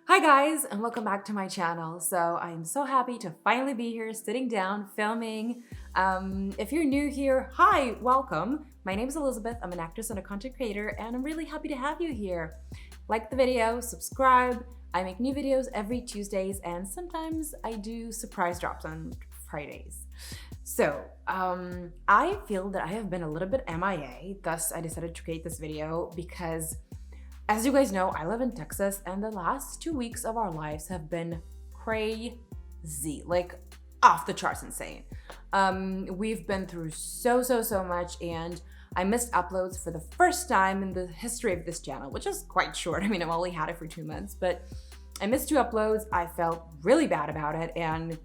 Hi guys, and welcome back to my channel. So I'm so happy to finally be here sitting down filming. If you're new here, hi, welcome. My name is Elizabeth. I'm an actress and a content creator, and I'm really happy to have you here. Like the video, subscribe. I make new videos every Tuesdays, and sometimes I do surprise drops on Fridays. So I feel that I have been a little bit MIA, thus I decided to create this video because, as you guys know, I live in Texas, and the last 2 weeks of our lives have been crazy, like off the charts insane. We've been through so much, and I missed uploads for the first time in the history of this channel, which is quite short. I mean, I've only had it for 2 months, but I missed 2 uploads. I felt really bad about it, and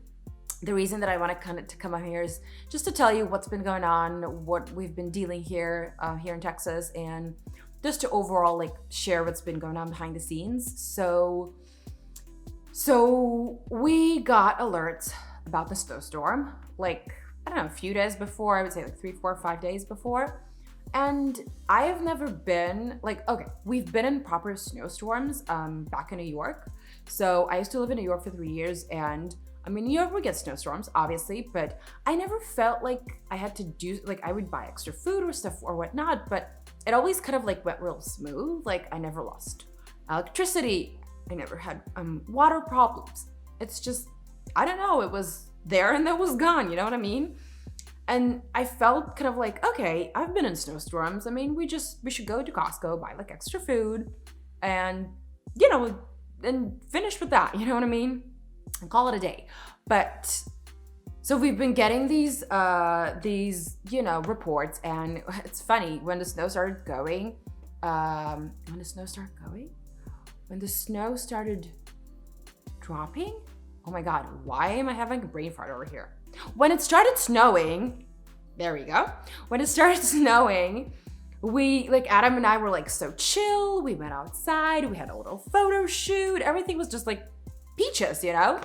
the reason that I want to come up here is just to tell you what's been going on, what we've been dealing here in Texas, and just to overall like share what's been going on behind the scenes. So we got alerts about the snowstorm, like, I don't know, a few days before. I would say like 3, 4, 5 days before. And I have never been like, okay, we've been in proper snowstorms back in New York. So I used to live in New York for 3 years, and I mean, New York would get snowstorms, obviously, but I never felt like I had to do, like, I would buy extra food or stuff or whatnot, but it always kind of like went real smooth. Like, I never lost electricity. I never had water problems. It's just, I don't know, it was there and then was gone, you know what I mean? And I felt kind of like, okay, I've been in snowstorms. I mean, we should go to Costco, buy like extra food and, you know, and finish with that, you know what I mean? And call it a day. But so we've been getting these you know, reports, and it's funny, when the snow started going, when the snow started dropping, oh my God, why am I having a brain fart over here? When it started snowing, there we go. When it started snowing, we, like, Adam and I were like so chill. We went outside, we had a little photo shoot. Everything was just like peaches, you know?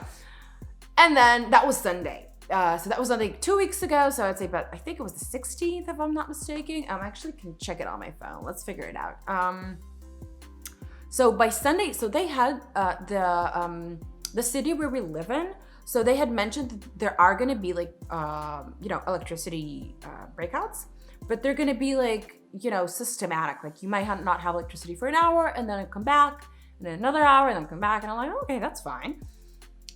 And then that was Sunday. So that was like 2 weeks ago. So I'd say, but I think it was the 16th, if I'm not mistaken. I actually can check it on my phone. Let's figure it out. So by Sunday, so they had the city where we live in. So they had mentioned that there are going to be like, you know, electricity breakouts, but they're going to be like, you know, systematic. Like, you might not have electricity for an hour, and then come back, and then another hour, and then come back. And I'm like, okay, that's fine.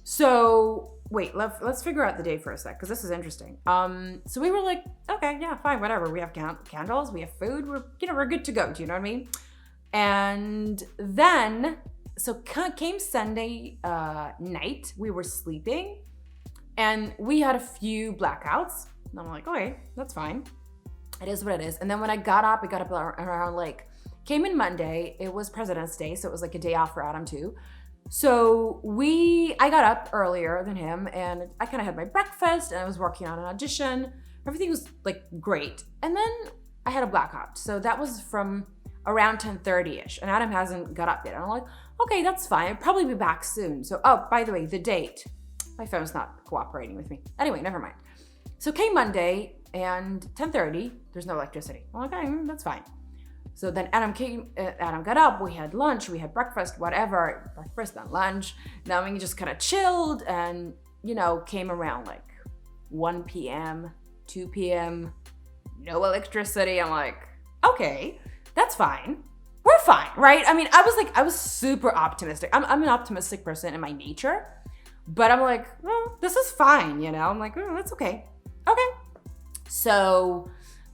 So wait, let's figure out the day for a sec, because this is interesting. So we were like, okay, yeah, fine, whatever. We have candles, we have food, we're good to go. Do you know what I mean? And then, so came Sunday night, we were sleeping, and we had a few blackouts. And I'm like, okay, that's fine. It is what it is. And then when I got up around like, came in Monday. It was President's Day, so it was like a day off for Adam too. So I got up earlier than him, and I kind of had my breakfast, and I was working on an audition. Everything was like great. And then I had a blackout. So that was from around 10:30ish, and Adam hasn't got up yet. And I'm like, okay, that's fine. I'll probably be back soon. So, oh, by the way, the date. My phone's not cooperating with me. Anyway, never mind. So came Monday, and 10:30, there's no electricity. I'm like, okay, that's fine. So then Adam got up, we had lunch, we had breakfast, whatever, breakfast and lunch. Then we just kind of chilled, and, you know, came around like 1 p.m., 2 p.m., no electricity. I'm like, okay, that's fine. We're fine, right? I mean, I was super optimistic. I'm an optimistic person in my nature, but I'm like, well, this is fine, you know? I'm like, oh, that's okay. Okay. So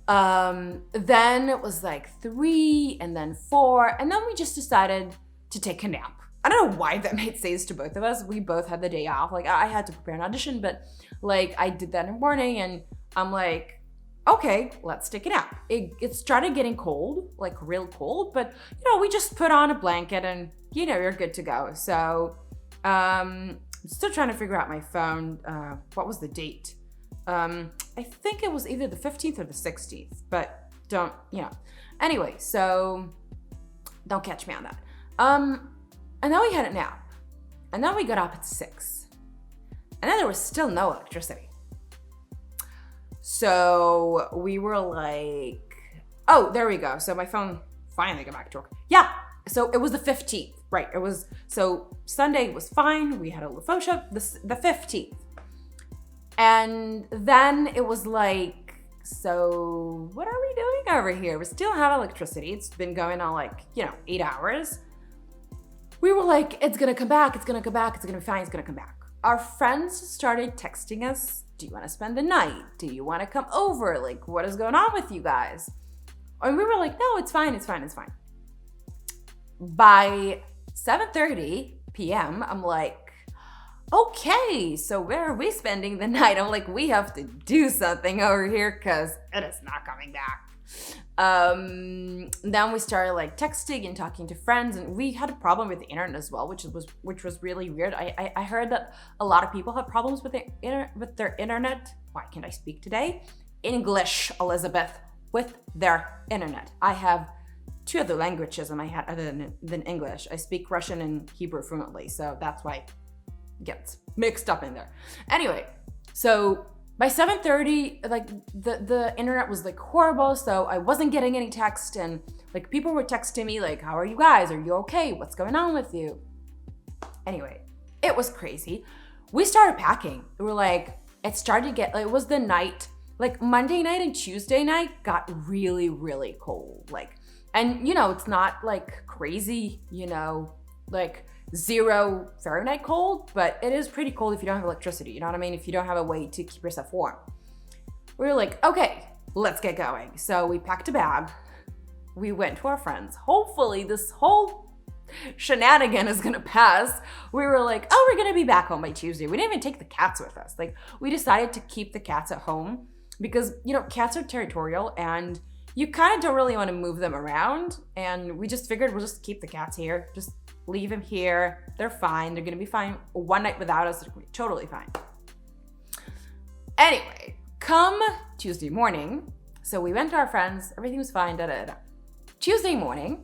then it was like 3, and then 4, and then we just decided to take a nap. I don't know why that made sense to both of us. We both had the day off. Like, I had to prepare an audition, but like, I did that in the morning, and I'm like, okay, let's take a nap. It started getting cold, like real cold, but, you know, we just put on a blanket, and, you know, you're good to go. So I'm still trying to figure out my phone. What was the date? I think it was either the 15th or the 16th, but don't, you know. Anyway, so don't catch me on that. And then we had a nap, and then we got up at 6, and then there was still no electricity. So we were like, oh, there we go. So my phone finally got back to work. Yeah, so it was the 15th. Right. It was, so Sunday was fine. We had a photo shoot the 15th. And then it was like, so what are we doing over here? We still have electricity. It's been going on like, 8 hours. We were like, it's gonna come back, it's gonna come back, it's gonna be fine, it's gonna come back. Our friends started texting us, do you wanna spend the night? Do you wanna come over? Like, what is going on with you guys? And we were like, no, it's fine, it's fine, it's fine. By 7:30 p.m., I'm like, okay, so where are we spending the night? I'm like, we have to do something over here because it is not coming back. Then we started like texting and talking to friends, and we had a problem with the internet as well, which was really weird. I heard that a lot of people have problems with their internet. Why can't I speak today? English, Elizabeth, with their internet. I have 2 other languages in my head other than English. I speak Russian and Hebrew fluently, so that's why it gets mixed up in there. Anyway, so by 7:30, like the internet was like horrible, so I wasn't getting any text, and like people were texting me like, how are you guys? Are you okay? What's going on with you? Anyway, it was crazy. We started packing. We were like, it started to get, like, it was the night, like Monday night and Tuesday night got really, really cold. Like, and it's not like crazy, like 0 Fahrenheit cold, but it is pretty cold if you don't have electricity. You know what I mean? If you don't have a way to keep yourself warm. We were like, okay, let's get going. So we packed a bag. We went to our friends. Hopefully this whole shenanigan is gonna pass. We were like, oh, we're gonna be back home by Tuesday. We didn't even take the cats with us. Like, we decided to keep the cats at home because, cats are territorial and you kind of don't really want to move them around. And we just figured we'll just keep the cats here. Just leave them here. They're fine. They're gonna be fine. One night without us, they're gonna be totally fine. Anyway, come Tuesday morning, so we went to our friends. Everything was fine. Tuesday morning,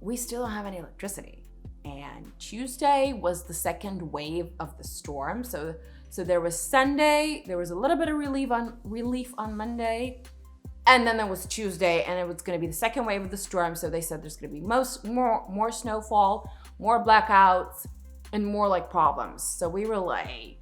we still don't have any electricity. And Tuesday was the second wave of the storm. So there was Sunday. There was a little bit of relief on Monday. And then there was Tuesday, and it was going to be the second wave of the storm. So they said there's going to be more snowfall, more blackouts, and more like problems. So we were like,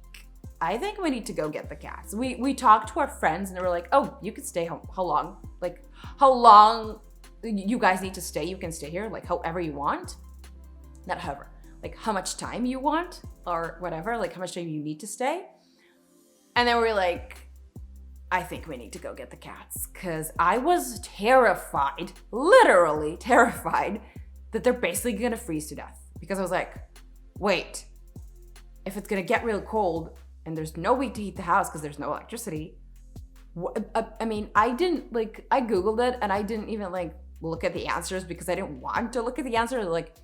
I think we need to go get the cats. We talked to our friends, and they were like, oh, you could stay home. How long? Like, how long you guys need to stay? You can stay here, like, however you want. Not however, like how much time you want or whatever, like how much time you need to stay. And then we were like, I think we need to go get the cats, because I was terrified, literally terrified, that they're basically gonna freeze to death. Because I was like, wait, if it's gonna get real cold and there's no way to heat the house because there's no electricity. I mean, I Googled it and I didn't even like look at the answers because I didn't want to look at the answers. Like,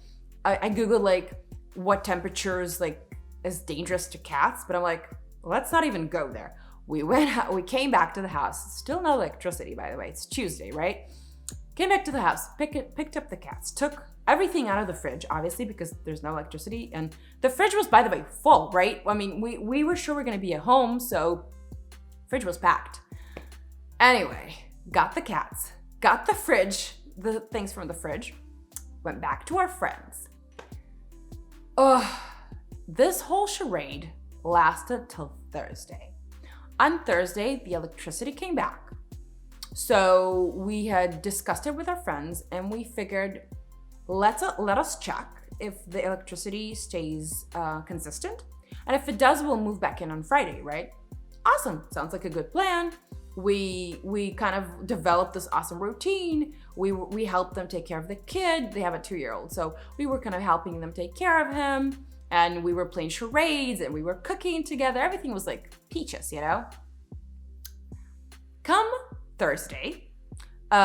I Googled like what temperatures like is dangerous to cats, but I'm like, let's not even go there. We came back to the house. Still no electricity, by the way. It's Tuesday, right? Came back to the house, picked up the cats, took everything out of the fridge, obviously, because there's no electricity. And the fridge was, by the way, full, right? I mean, we were sure we're gonna be at home, so fridge was packed. Anyway, got the cats, got the fridge, the things from the fridge, went back to our friends. This whole charade lasted till Thursday. On Thursday, the electricity came back. So we had discussed it with our friends and we figured, let us check if the electricity stays consistent. And if it does, we'll move back in on Friday, right? Awesome, sounds like a good plan. We kind of developed this awesome routine. We helped them take care of the kid. They have a 2-year-old. So we were kind of helping them take care of him. And we were playing charades and we were cooking together. Everything was like peaches, you know? Come Thursday, we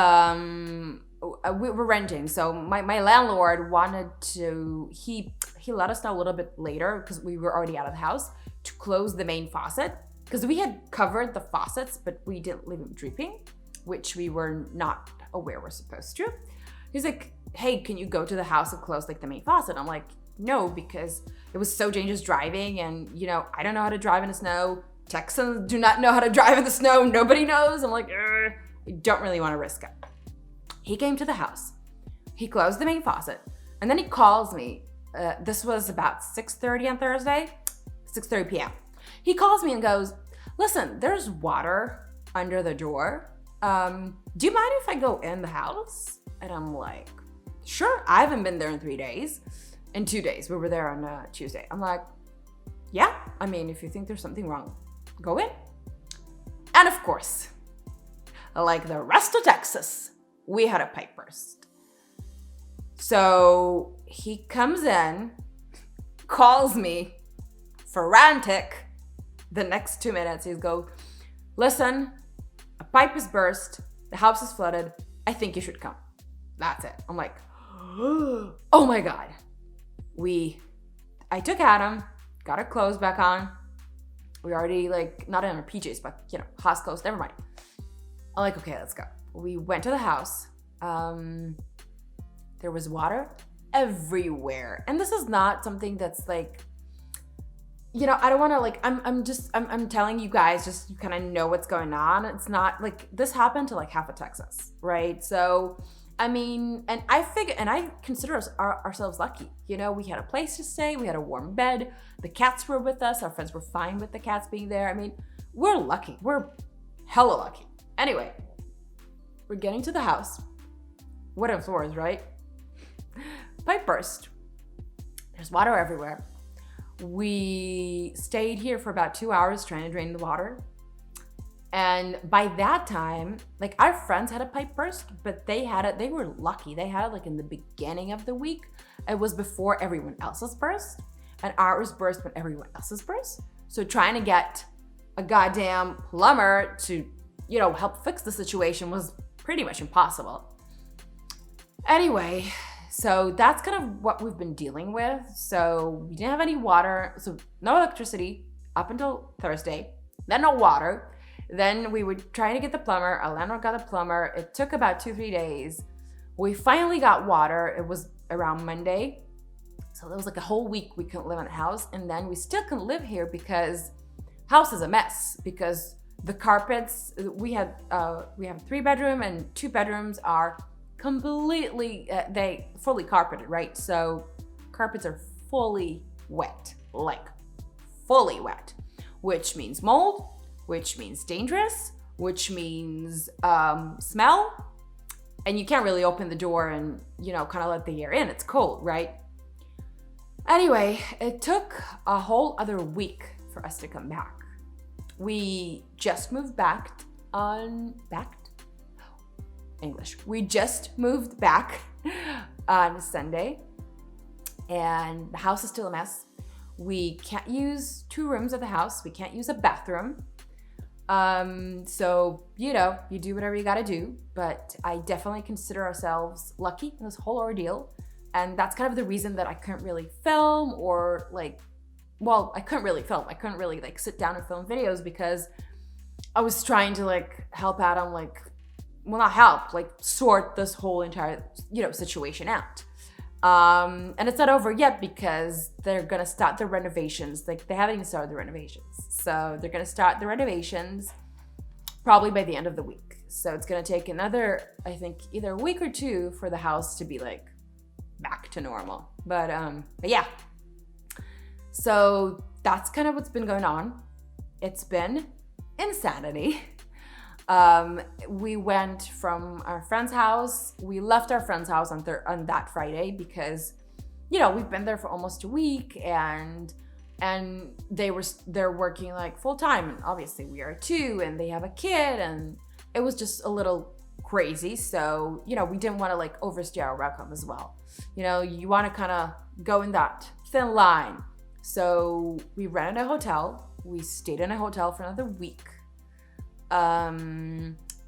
were renting. So my landlord wanted to, he let us know a little bit later because we were already out of the house to close the main faucet. Because we had covered the faucets, but we didn't leave them dripping, which we were not aware we're supposed to. He's like, hey, can you go to the house and close like the main faucet? I'm like, no, because it was so dangerous driving and, you know, I don't know how to drive in the snow. Texans do not know how to drive in the snow. Nobody knows. I'm like, I don't really want to risk it. He came to the house. He closed the main faucet, and then he calls me. This was about 6:30 on Thursday, 6:30 p.m. He calls me and goes, listen, there's water under the door. Do you mind if I go in the house? And I'm like, sure. I haven't been there in 3 days. In 2 days. We were there on Tuesday. I'm like, yeah. I mean, if you think there's something wrong, go in. And of course, like the rest of Texas, we had a pipe burst. So he comes in, calls me, frantic. The next 2 minutes, he goes, listen, a pipe is burst. The house is flooded. I think you should come. That's it. I'm like, oh my God. I took Adam, got our clothes back on. We already like, not in our PJs, but house clothes, never mind. I'm like, okay, let's go. We went to the house. There was water everywhere. And this is not something that's like, I don't want to like, I'm telling you guys, just you kind of know what's going on. It's not like, this happened to like half of Texas, right? So, I mean, and I consider ourselves lucky. We had a place to stay. We had a warm bed. The cats were with us. Our friends were fine with the cats being there. I mean, we're lucky. We're hella lucky. Anyway, we're getting to the house. Wooden floors, right? Pipe burst. There's water everywhere. We stayed here for about 2 hours trying to drain the water. And by that time, like our friends had a pipe burst, but they were lucky. They had it like in the beginning of the week. It was before everyone else's burst. And ours burst when everyone else's burst. So trying to get a goddamn plumber to, help fix the situation was pretty much impossible. Anyway, so that's kind of what we've been dealing with. So we didn't have any water, so no electricity up until Thursday, then no water. Then we were trying to get the plumber. Our landlord got a plumber. It took about 2-3 days. We finally got water. It was around Monday. So it was like a whole week we couldn't live in the house. And then we still couldn't live here because house is a mess. Because the carpets, we have 3-bedroom and 2 bedrooms are completely, they fully carpeted, right? So carpets are fully wet, like fully wet, which means mold, which means dangerous, which means smell. And you can't really open the door and, kind of let the air in. It's cold, right? Anyway, it took a whole other week for us to come back. We just moved back English. We just moved back on Sunday, and the house is still a mess. We can't use 2 rooms of the house. We can't use a bathroom. So, you do whatever you gotta do, but I definitely consider ourselves lucky in this whole ordeal. And that's kind of the reason that I couldn't really film or I couldn't really film. I couldn't really sit down and film videos because I was trying to help Adam, not help, sort this whole entire, situation out. And it's not over yet because they're gonna start the renovations. They haven't even started the renovations. So they're gonna start the renovations probably by the end of the week. So it's gonna take another, I think, either a week or 2 for the house to be back to normal. But yeah. So that's kind of what's been going on. It's been insanity. We went from our friend's house. We left our friend's house on that Friday because, we've been there for almost a week and they're working full time, and obviously we are too, and they have a kid, and it was just a little crazy. So, we didn't want to overstay our welcome as well. You want to kind of go in that thin line. So we rented a hotel. We stayed in a hotel for another week.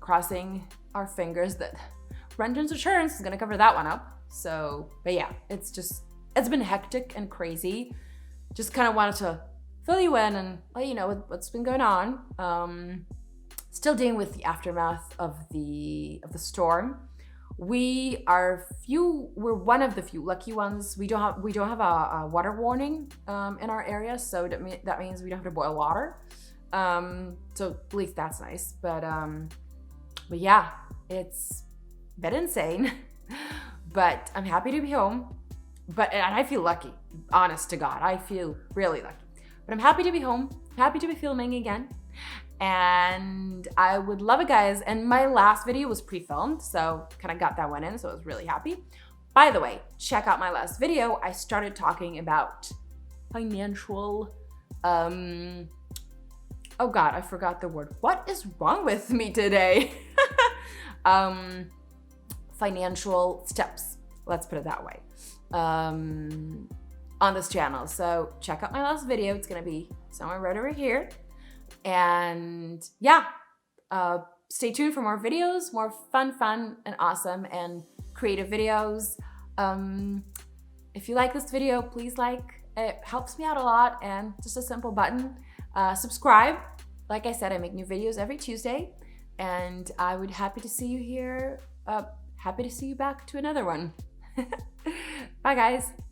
Crossing our fingers that renter's insurance is gonna cover that one up. So, but yeah, it's been hectic and crazy. Just kind of wanted to fill you in and let you know what's been going on. Still dealing with the aftermath of the storm. We're one of the few lucky ones. We don't have a water warning in our area, so that means we don't have to boil water. So at least that's nice. But yeah, it's been insane. but I'm happy to be home. And I feel lucky, honest to God, I feel really lucky. But I'm happy to be home, happy to be filming again. And I would love it, guys. And my last video was pre-filmed, so kind of got that one in, so I was really happy. By the way, check out my last video. I started talking about financial, oh God, I forgot the word. What is wrong with me today? Financial steps, let's put it that way, on this channel. So check out my last video. It's gonna be somewhere right over here. And yeah, stay tuned for more videos, more fun and awesome and creative videos. If you like this video, please like, it helps me out a lot, and just a simple button. Subscribe. Like I said, I make new videos every Tuesday, and I would happy to see you here. Happy to see you back to another one. Bye guys.